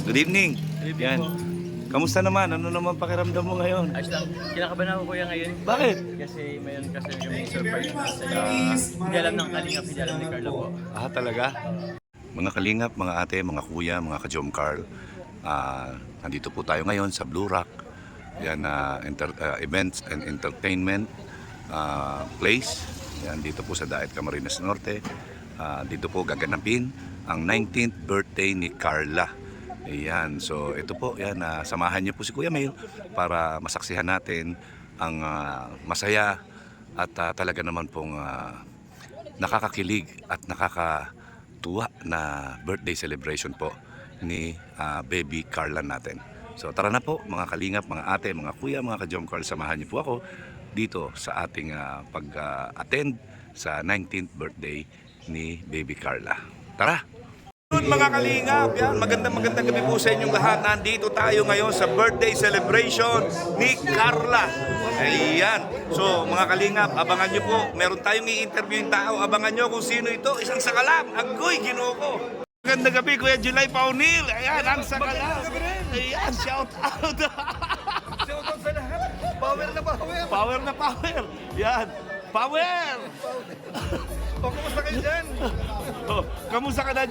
Good evening. Yan. po. Kamusta naman? Ano naman pakiramdam mo ngayon? Ayos lang. Kinakabahan ako kuya ngayon. Bakit? Kasi mayroon kasi kami surprise na sa'yo. Hindi alam ng Kalingap, hindi alam ni Carlo po. Talaga? Mga kalingap, mga ate, mga kuya, mga ka-Jom Carl. Nandito po tayo ngayon sa Blue Rock. Yan, events and entertainment place. Yan, dito po sa Daet Camarines Norte. Dito po gaganapin ang 19th birthday ni Carla. Ayan, so ito po, yan, samahan niyo po si Kuya Mail para masaksihan natin ang masaya at talaga naman pong nakakakilig at nakakatuwa na birthday celebration po ni baby Carla natin. So tara na po mga kalingap, mga ate, mga kuya, mga ka-Jom Carl, samahan niyo po ako dito sa ating pag-attend sa 19th birthday ni baby Carla. Tara! Mga kalingap, yan, magandang gabi po sa inyong lahat. Nandito tayo ngayon sa birthday celebration ni Carla. Ayan. So mga kalingap, abangan nyo po. Meron tayong i-interview yung tao. Abangan nyo kung sino ito. Isang sakalam. Agoy, ginoo ko. Magandang gabi, Kuya July Paunil. Ayan, ang sakalam. Ayan, shout out. Shout out sa lahat. Power na power. Power na power. Yan. Power! O, kumusta kayo dyan? Kamusta ka na,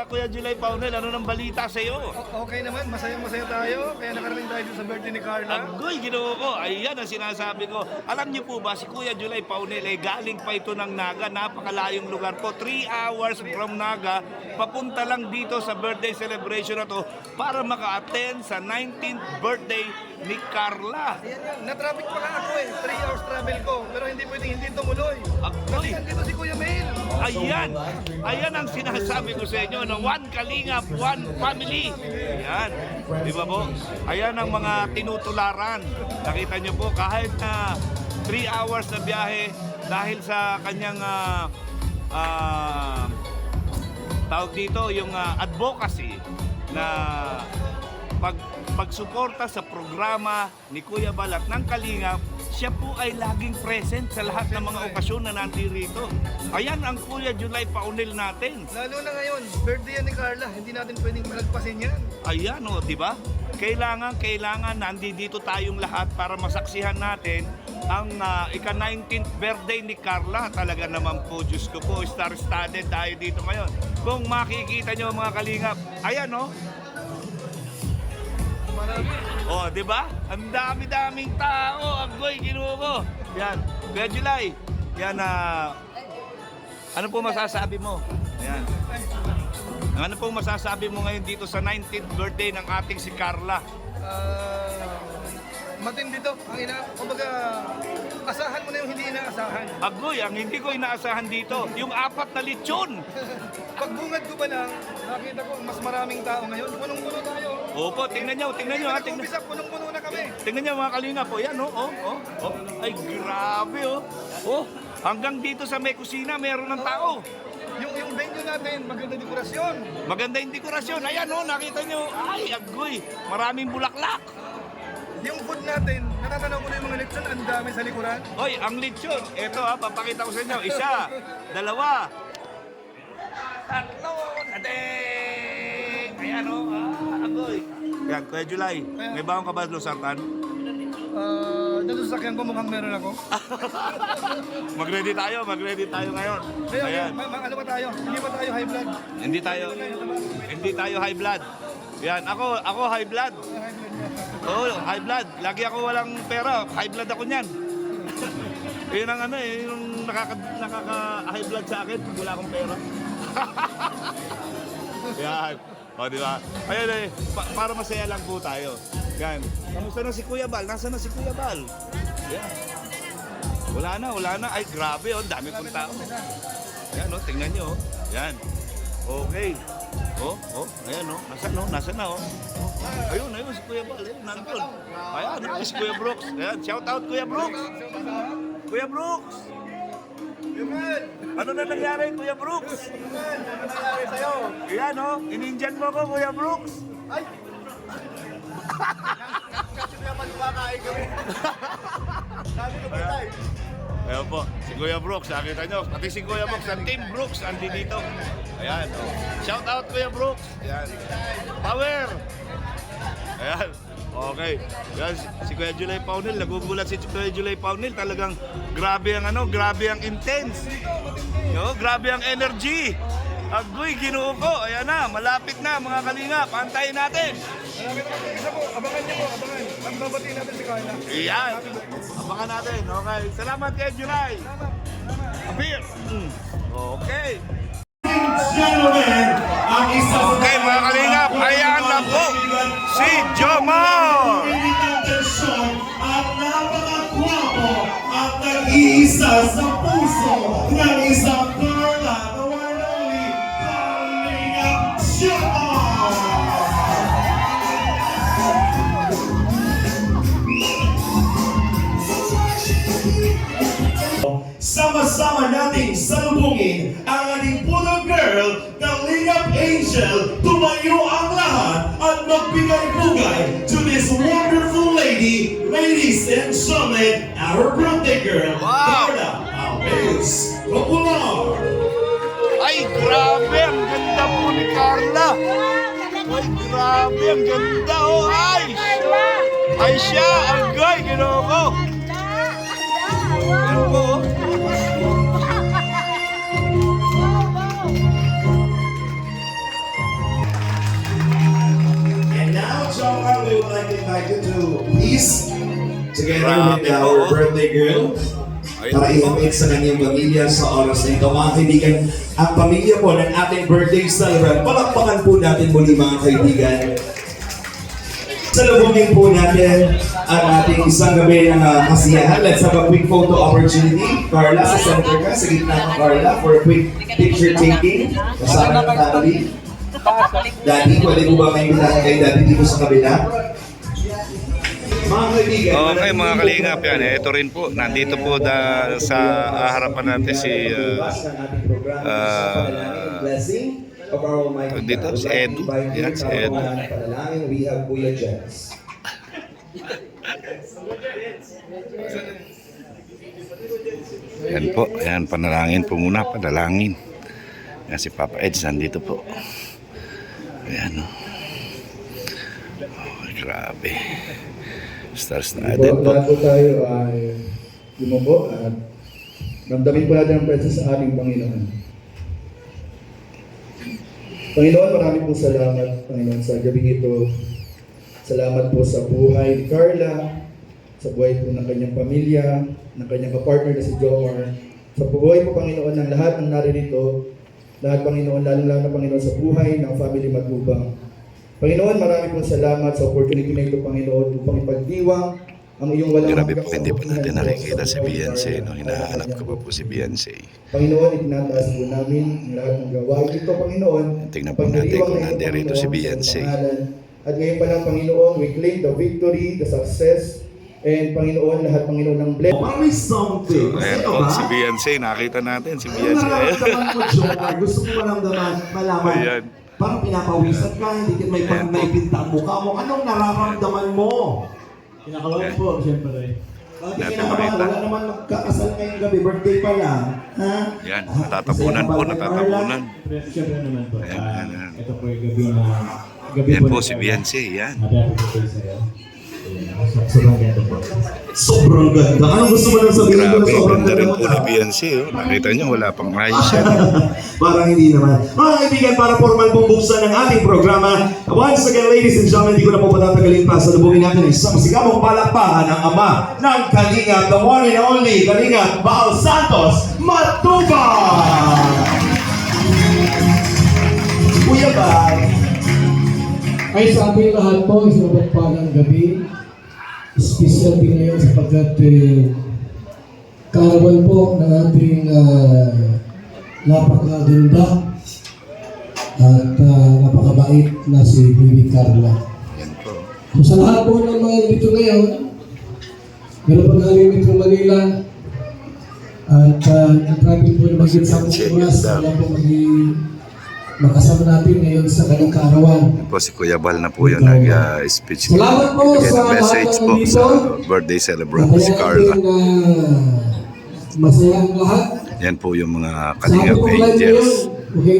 Kuya July Paunel? Ano nang balita sa iyo? Okay naman, masayang-masaya tayo. Kaya nakarating tayo sa birthday ni Carla. Agoy, ginoo ko. Ayan ang sinasabi ko. Alam niyo po ba, si Kuya July Paunel ay galing pa ito ng Naga. Napakalayong lugar po. 3 hours from Naga. Papunta lang dito sa birthday celebration na to para maka-attend sa 19th birthday ni Carla. Ayan yan, na-traffic pa nga ako 3 hours travel ko. Pero hindi pwedeng hindi tumuloy. Agoy. Kasi dito si Kuya Mail. Ayan. Ayan ang sinasabi ko sa inyo na one kalingap, one family. Ayan. Di ba po? Ayan ang mga tinutularan. Nakita nyo po, kahit na 3 hours na biyahe dahil sa kanyang tawag dito, yung advocacy na pagsuporta sa programa ni Kuya Balat ng Kalingap, siya po ay laging present sa lahat ng mga okasyon na nandirito. Ayan ang Kuya July Paunil natin. Lalo na ngayon, birthday yan ni Carla. Hindi natin pwedeng malagpasin yan. Ayan o, di ba? Kailangan nandito tayong lahat para masaksihan natin ang ika-19th birthday ni Carla. Talaga naman po, Diyos ko po, star-studded tayo dito ngayon. Kung makikita nyo mga kalingap, ayan o. Oh, di ba? Ang dami-daming tao. Agoy, ginoo ko. Yan. Kuya July. Yan ano po masasabi mo? Yan. Ano po masasabi mo ngayon dito sa 19th birthday ng ating si Carla? Matindi to. Kumbaga, asahan mo na yung hindi inaasahan. Agoy, ang hindi ko inaasahan dito, yung 4 na lechon. Pagbungad ko pa lang, nakita ko mas maraming tao ngayon. Punong-puno tayo. Opo, tingnan nyo. Umpisa, punong-puno na kami. Tingnan nyo mga kalinga po. Yan, oh. Ay, grabe, oh. Oh, hanggang dito sa may kusina, meron ng tao. Yung venue natin, maganda dekorasyon. Maganda yung dekorasyon. Ayan, oh, nakita nyo. Ay, agoy, maraming bulaklak. Yung food natin, natatanaw ko na yung mga lechon, ang dami sa likuran. Hoy, ang lechon. Ito ha, papakita ko sa inyo. 1, 2, 3. Adeng! Ayan o, agoy. Yan, Kuya July, may baong ka ba Losartan? Nandun sa sakyan ko, mukhang meron ako. Mag-ready tayo ngayon. Ayan. Ano ba tayo? Hindi ba tayo high blood? Hindi tayo high blood. Yan, ako high blood. Oo, high blood. Lagi ako walang pera. High blood ako niyan. Yun ang yung nakaka-high blood sa akin pag wala akong pera. Yan. O, di ba? Ayun para masaya lang po tayo. Yan. Kamusta na si Kuya Bal? Nasaan na si Kuya Bal? Yan. Wala na. Ay, grabe, oh. Dami pong tao. Yan, oh. Tingnan nyo, oh. Yan. Okay. Ayan, oh. Nasaan na, oh. Ayun, si Kuya Bal. Ayun, nandun. Ayan, si Kuya Brooks. Ayan, shout out, Kuya Brooks. Kuya Brooks. Ano na nangyari, Kuya Brooks? Ano nangyari sa'yo? Ayan, oh. Inindian mo ko, Kuya Brooks. Ay! Kasi kaya magpakain kami. Sabi ko ba tayo? Ayan po, si Kuya Brooks, nakita nyo. Pati si Kuya Brooks, ang Team Brooks, andi dito. Ayan. Oh. Shout out Kuya Brooks. Ayan. Power. Ayan. Okay. Yan, si Kuya July Paunil, nagugulat si Kuya July Paunil. Talagang grabe ang grabe ang intense. Yo, grabe ang energy. Agoy, Ginoo ko. Ayan na, malapit na mga kalinga. Pantayin natin. Isa po, abangan niyo po, abangan. Ang babati natin si Carla. Iyan. Abangan natin. Okay. Salamat kay July. Appear. Okay. Gentlemen, ang isa sa Okay, mga kalingap. Ayan na po si Jomar. at napakagwapo at nag-iisa sa puso ng isang Carla, the one and only Kalingap Jomar! Sama-sama nating salubungin ang ating pulong girl, Kalingap Angel. Tumayo ang lahat at magbigay-bugay to this wonderful lady. Ladies and gentlemen, our birthday girl, Wow! Carla Alves Popular. Ay, grabe. Ang ganda po ni Carla. Ay, grabe. Ang ganda. Oh, ay. Ay siya. Agay. Ginoo ko. Yan po. Oh. And now, John, we would like to invite you to please, together Grabe with our po. birthday girl, Ay, para ihatid sa kanyang pamilya sa oras na ito. Mga kaibigan, ang pamilya po ng ating birthday celebrant, palakpakan po natin muli mga kaibigan. Salubungin po natin ang ating isang gabi ng kasiyahan. Let's have a quick photo opportunity. Carla, sa center ka, sa gitna ng Carla, for a quick picture taking. Kasama ng family. Daddy, pwede po ba may imbitahan kay Daddy dito sa kabila? Mga kaibigan, Okay, mga kalingap yan. Ito rin po. Nandito po sa harapan natin si of our Almighty dito, God. si Edu. Yan, si Edu. Panalangin, we have Kuya Jens. Yan po. Yan, panalangin po muna. Panalangin. Yan si Papa Eds. Nandito po. Ayan o. Oh, grabe. Stars na din po. Lahat po tayo ay lumubo at ramdamin po natin ang presence sa ating Panginoon. Panginoon, marami po salamat, Panginoon, sa gabi ito. Salamat po sa buhay ni Carla, sa buhay po ng kanyang pamilya, ng kanyang kapartner na si Jomar. Sa buhay po, Panginoon, ng lahat ng naririto, lahat, Panginoon, lalong-lalo na, Panginoon, sa buhay ng family Matubang. Panginoon, marami po salamat sa opportunity na ito, Panginoon, upang ipagdiwang ang iyong walang Grabe hanggang po, hindi pa natin kasagutan nakikita sa si buhay ni Beyonce. Carla. No? Hinahanap ko pa po si Beyonce. Panginoon, itinataas po namin ang lahat ng gawain ito, Panginoon. Tingnan po natin kung Pagdiriwang na ito, nandirito si Panginoon, Beyonce. sa pangalan. At ngayon pa lang, Panginoon, we claim the victory, the success, and Panginoon, lahat, Panginoon, ng blessing. Parang may something. Ayan Ano po, ba? si Beyonce. Nakita natin si Ano Beyonce. nararamdaman mo, Jomar? Gusto ko maramdaman, malaman. Ayan. Parang pinapawisan ka, hindi ka may Ayan po. naipinta ang mukha mo. Anong nararamdaman mo? Kinakabahan po, siyempre. Bakit Natin kinakabahan? makita. Wala naman magkakasal ngayong gabi, birthday pa lang. Ha? Yan, natatabunan po, natatabunan. Siyempre naman po. Ayan, ayan. Ito po yung gabi Yan po si Beyonce. Yan. Happy birthday sa'yo. Sobrang ganda po. Sobrang ganda. Anong gusto mo nang sabihin ko na Grabe, sobrang ganda rin ganda po mo? ni Beyonce. Oh. Nakita niyo, wala pang ayos yan. Parang hindi naman. Mga kaibigan, para formal pong buksan ng ating programa. Once again, ladies and gentlemen, hindi ko na po patatagalin pa. Salubungin natin ang isang sigamong palakpakan ng ama ng Kalingap, the one and only Kalingap Baal Santos Matubang! Kuya Baal, Ay sa ating lahat po, isang mapagpalang gabi. Special din ngayon sapagkat karawan po ng ating napakaganda at napakabait na si Bibi Carla. Yan po. So, sa lahat po ng mga dito ngayon, meron pa galing Metro Manila at nag-travel po na magiging sa oras wala po magiging makasama natin ngayon sa kanyang kaarawan. Yan po si Kuya Bal na po yung nag-speech. Salamat po sa lahat message ng po nandito. sa birthday celebrant po si Carla. Masaya ang lahat. Yan po yung mga Sa Kalingap ating live ngayon, Angels. okay,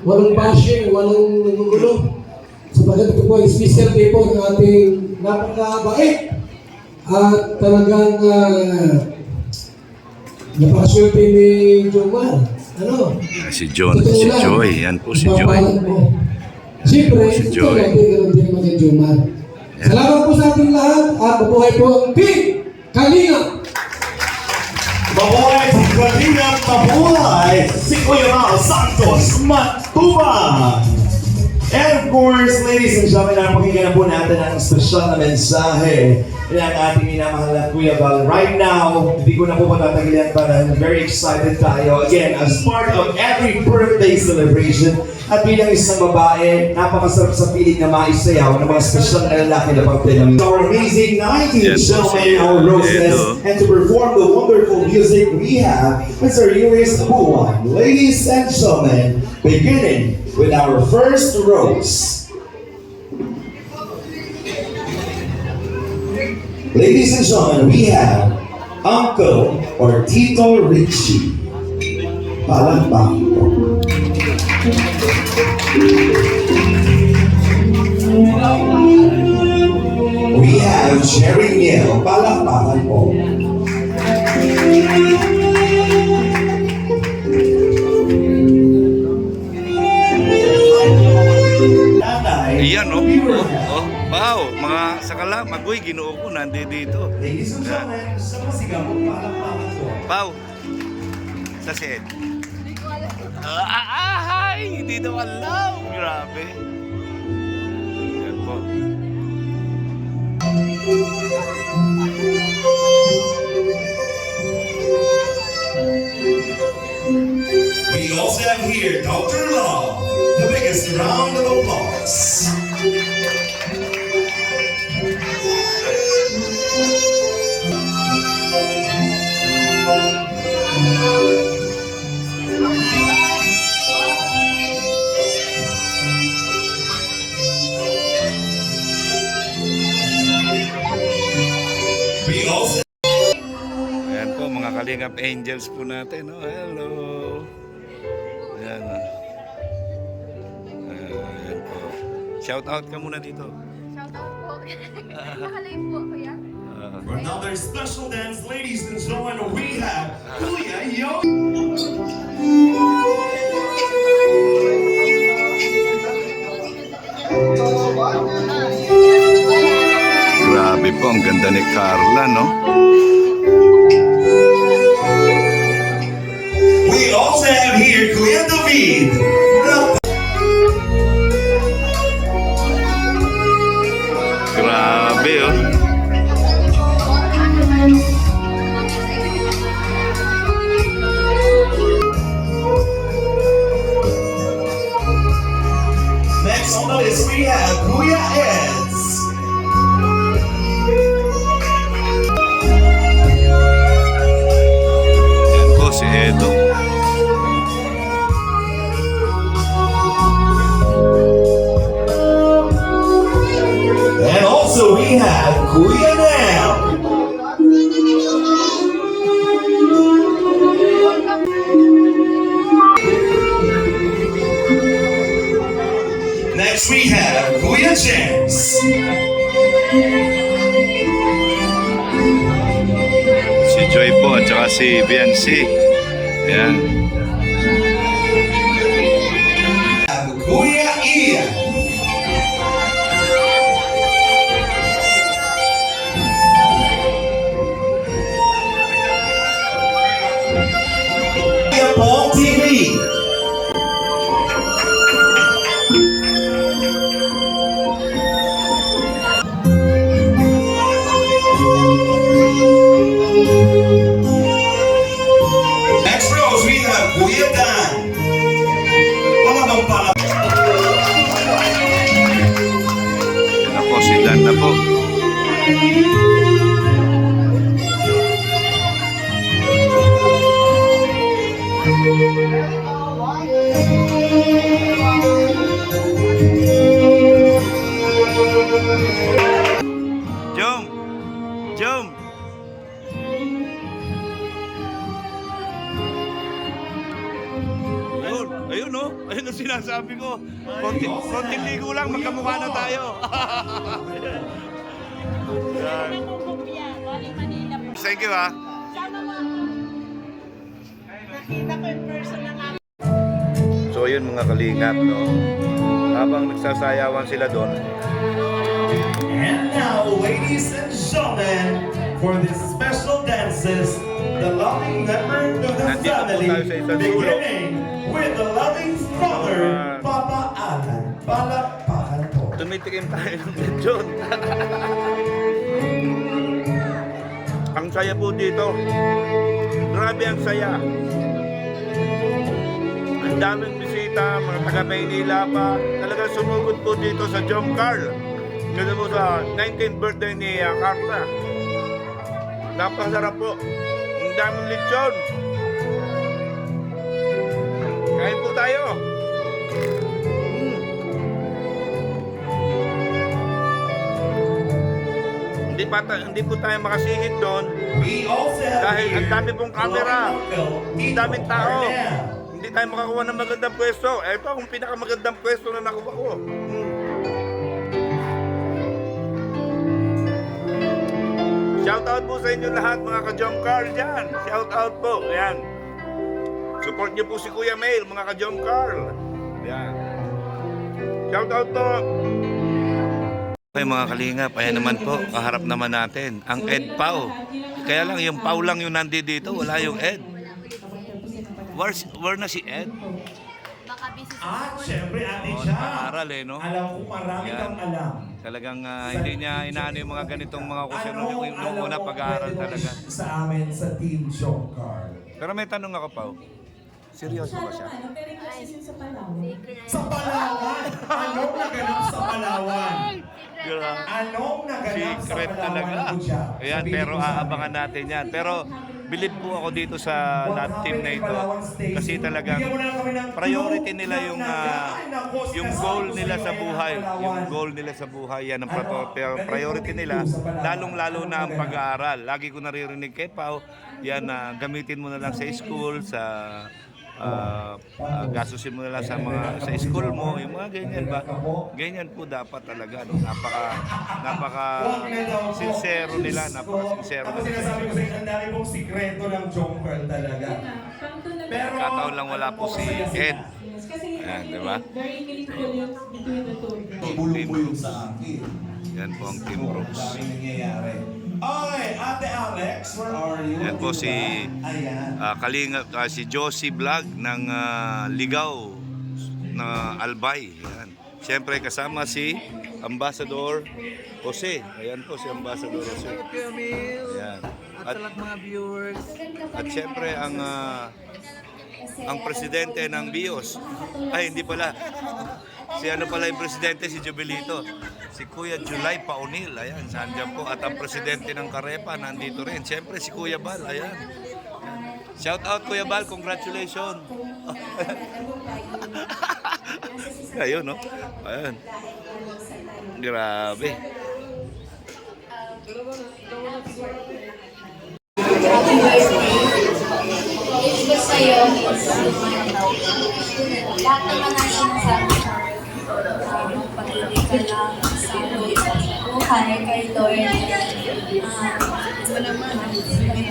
walang bashing, walang nagugulo. Sapagkat ito po ay special day po ng ating napakabait at talagang napakaswerte ni Jomar. Ano? Si John, si Joy. Yan po si Joy. Papalan mo. Siyempre, Si ito Joy. natin, ganun din naman kay Jomar. Salamat po sa ating lahat at mabuhay po ang Team Kalinga! Mabuhay si Kalingap, mabuhay si Kuya Ral Santos Matubang! And of course, ladies and gentlemen, pakinggan na po natin ang espesyal na mensahe ng ating minamahal na Kuya Val. Right now, hindi ko na po matatagilan para very excited tayo. Again, as part of every birthday celebration, at bilang isang babae, napakasarap sa piling na maisayaw ng mga espesyal na lalaki na parte ng our amazing 19 Yes, gentlemen, yes. our roses, Edo. and to perform the wonderful music we have, Mr. Yuris Buwan. Ladies and gentlemen, beginning with our first rose. Ladies and gentlemen, we have Uncle or Tito Richie. Palakpak po. We have Jerry Miel. Palakpakan po. Nanay, Ayan, oh. Viewer. Oh, wow. Mga sakala, magoy, ginoo ko, nandi dito. Ladies and gentlemen, sa masigaw, palakpakan po. Pau. Sa set. Ay, hindi daw alam. Grabe. Yan po. We also have here Dr. Love, the biggest round of applause. We also Ayan po, mga Kalingap Angels po natin. Oh, hello. Ayan. Ayan po. Shout out ka muna dito. Shout out po. Nakalive po, kuya. For another special dance, ladies and gentlemen, we have Kuya Yo. Grabe po, ang ganda ni Carla, no? We also have here Kuya David. Grabe, oh. Next on the list, we have Kuya Eds. Ayan po, si Edo. And also we have Kuya Nel. Next we have Kuya James. Si Joy po, at saka si Biancy. Ayan. Have Kuya Ian. Kuya Paul TV. Next rose, we have sabi ko, konting ligo lang, magkamukha na tayo. Yan. Thank you ha. So yun mga kalingap, no? Habang nagsasayawan sila doon, And now, ladies and gentlemen, for this special dances, the loving member of the Nandito po family, tayo sa isang beginning with the loving father, Papa Alan. Palakpakan po. tumitikim tayo ng lechon. Ang saya po dito. Grabe ang saya. Ang daming bisita, mga taga Maynila pa. Talagang sumugod po dito sa John Carl. Kasi po sa 19th birthday ni Carla. Napasarap po. Ang daming lechon. Kain po tayo. Hindi po tayo makasingit doon We also have dahil ang here dami pong camera, ang daming tao. Arnel. Hindi tayo makakuha ng magandang pwesto. Ito ang pinakamagandang pwesto na nakuha ko. Shout out po sa inyo lahat mga ka-Jom Carl dyan. Shout out po. Ayan. Support niyo po si Kuya Mail mga ka-Jom Carl. Ayan. Shout out po. Okay mga kalingap, ayan naman po, kaharap naman natin, ang Ed Pau. Kaya lang, yung Pau lang yung nandito, wala yung Ed. Where na si Ed? Baka busy At sa school. syempre, ate Oo, siya. nag-aaral no? Alam ko marami Yan. kang alam. Talagang hindi niya inaano yung mga ganitong mga kusyon yung una pag-aaral talaga. Sa amin sa Team Jomcar. Pero may tanong ako, Pau. Seryoso ba siya? Sa Palawan! Anong naganap sa Palawan? Anong naganap sa Secret Palawan talaga. po siya? Ayan, Sabihin pero mo sa amin. aabangan natin yan. Pero bilib po ako dito sa lahat team na ito. Kasi talagang priority nila yung goal nila sa buhay. Yung goal nila sa buhay, yan ang priority nila. Lalong-lalo na ang pag-aaral. Lagi ko naririnig kay Pau, yan gamitin mo na lang sa school, sa gastusin mo na lang sa school mo, yung mga ganyan ba? Ganyan po dapat talaga, no? Napaka sincero nila, napaka sincero Tapos nila. sinasabi ko sa inyo, ang dami pong sikreto ng Jomcar talaga. Pero Kataon lang wala po si Ed. Ayan, di ba? bulong-bulong sa akin. Yan po ang Team Brooks. Daming nangyayari. Okay, Ate Alex, where are you? Yan po si Ayan. si Josie Vlog ng Ligaw na Albay. Yan. Siyempre kasama si Ambassador Jose. Ayan po si Ambassador Jose. Ayan. At sa lahat mga viewers. At siyempre ang presidente ng BIOS. Ay, hindi pala. Si ano pala yung presidente, si Jubilito. Si Kuya July Paunil, ayan, sandyan po. At ang presidente ng Karepa, nandito rin. Siyempre, si Kuya Bal, ayan. Shout out, Kuya Bal, congratulations. Ayun, no? Ayan. Grabe. Wish ko sa'yo is lahat naman ang sinasabi ko. Pag-ibig ka lang sa buhay kay Lord.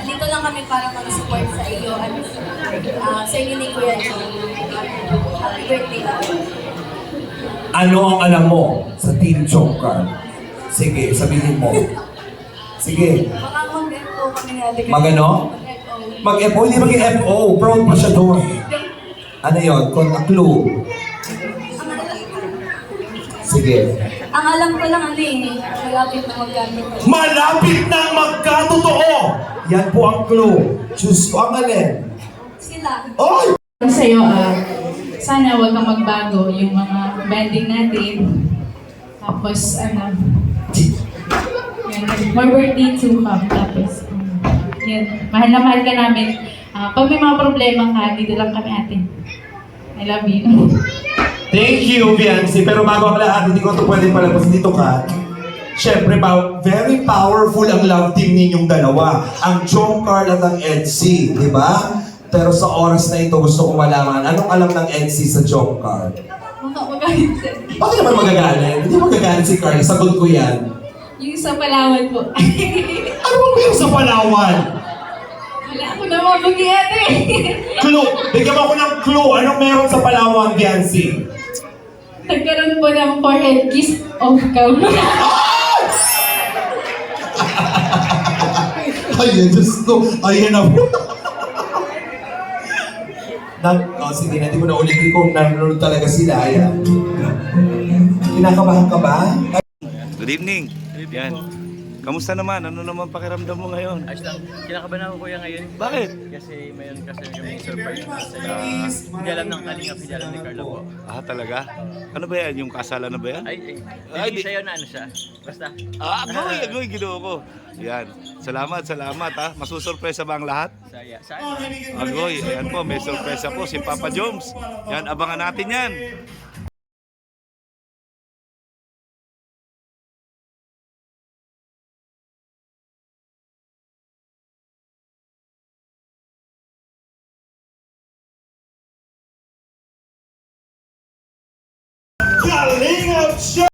Dito lang kami para mag-support sa iyo at sa inyo ni Kuya Joe. Happy birthday ka. Ano ang alam mo sa Team Jomcar? Sige, sabihin mo. Sige. Baka mag-FO kami nga. Mag-ano? Mag-FO, hindi mag-FO. Proud pa siya doon. Ano yun? A clue. Sige. Ang alam ko lang malapit na magkano. Malapit na magkatotoo! Yan po ang clue. Diyos ko, ang alin. Sila. Oy! Sa'yo, sana huwag kang magbago yung mga banding natin. Tapos, yan, more birthday to come. Tapos, yan, mahal na mahal ka namin. Pag may mga problema ka, dito lang kami atin. I love you. Thank you, Biancy. Pero bago ang lahat, hindi ko ito pwedeng palabas dito ka. Siyempre, very powerful ang love team ninyong dalawa. Ang Jomcar at ang EDC, di ba? Pero sa oras na ito, gusto kong malaman, anong alam ng EDC sa Jomcar? Baka magalit sir. Bakit naman magagalit? Hindi magagalit si Carl. Sagot ko yan. Yung sa Palawan po. Ano bang meron sa Palawan? Wala ako naman mag-iyan eh. Clue! Bigyan mo ako ng clue. Anong meron sa Palawan, Biancy? Nagkaroon po ng forehead kiss of cam. Ay, Diyos ko. Ayan na po. Sige na, di mo na ulitin kung nanonood talaga sila. Ayan. Kinakabahan ka ba? Good evening. Yan. Kamusta naman? Ano naman pakiramdam mo ngayon? Ayos lang. Kinakabahan ako kuya ngayon. Bakit? Kasi mayroon kasi kami surprise na sila. Hindi alam ng kalingap, hindi alam ni Carla po. Ah, talaga? Ano ba yan? Yung kasalan na ba yan? Ay, Ay, hindi sa'yo na ano siya. Basta. Agoy, ginoo ko. Yan. Salamat ha. Masusurpresa ba ang lahat? Saan? Agoy, ayan po, may sorpresa po si Papa Joms. Yan, abangan natin yan. Kalingap Show!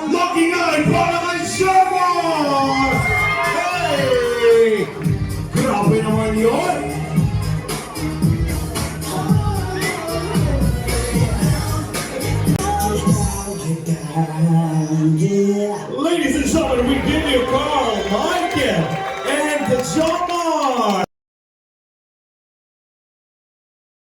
Looking out Parliament Sherman! Hey! Grabe naman yun! Ladies and gentlemen, we give you Carl, Michael, and Jomar!